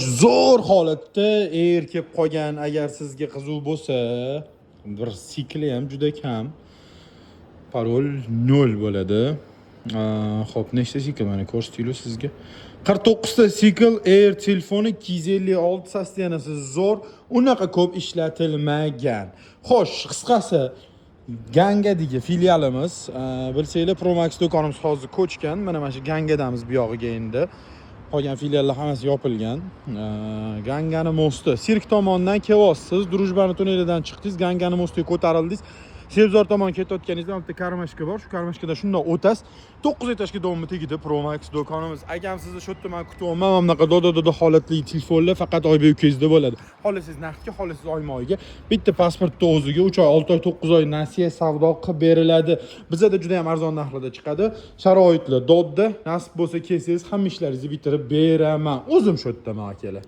Zo'r holatda air kelib qolgan. Agar sizga qiziq bo'lsa, bir sikli ham juda kam. Parol 0 bo'ladi. Xo'p, nechta sikl mana ko'rsataylik sizga. 49 ta sikl air telefoni 256 sostenasi zo'r, unaqa ko'p ishlatilmagan. Xo'sh, qisqasi Gangadagi filialimiz, bilsanglar Promax do'konimiz hozir ko'chgan. Mana shu Gangadamiz bu yog'iga endi. Qolgan filiallar hammasi yopilgan. Gangani mosti Sirk tomonidan kelyapsiz, Drujbani tunnelidan chiqdingiz, Gangani mostiga ko'tarildingiz. Sebzor tomon ketayotganingizda bitta karmashka bor. Shu karmashkada shunday o'tasiz. 9 etajga do'mmi tegida Promax do'konimiz. Agam sizni shu yerda men kutyapman. Mana bunaqa dodo holatli telefonlar faqat Oybek ukangizda bo'ladi. Xohlasangiz naqdga, xohlasangiz oyma-oyga. Bitta pasportni o'ziga 3 oy, 6 oy, 9 oy nasiya savdo qilib beriladi. Bizda juda ham arzon narxlarda chiqadi. Sharoitlar dodda, nasib bo'lsa kelsangiz hamma ishlaringizni bitirib beraman. O'zim shu yerdaman akalar.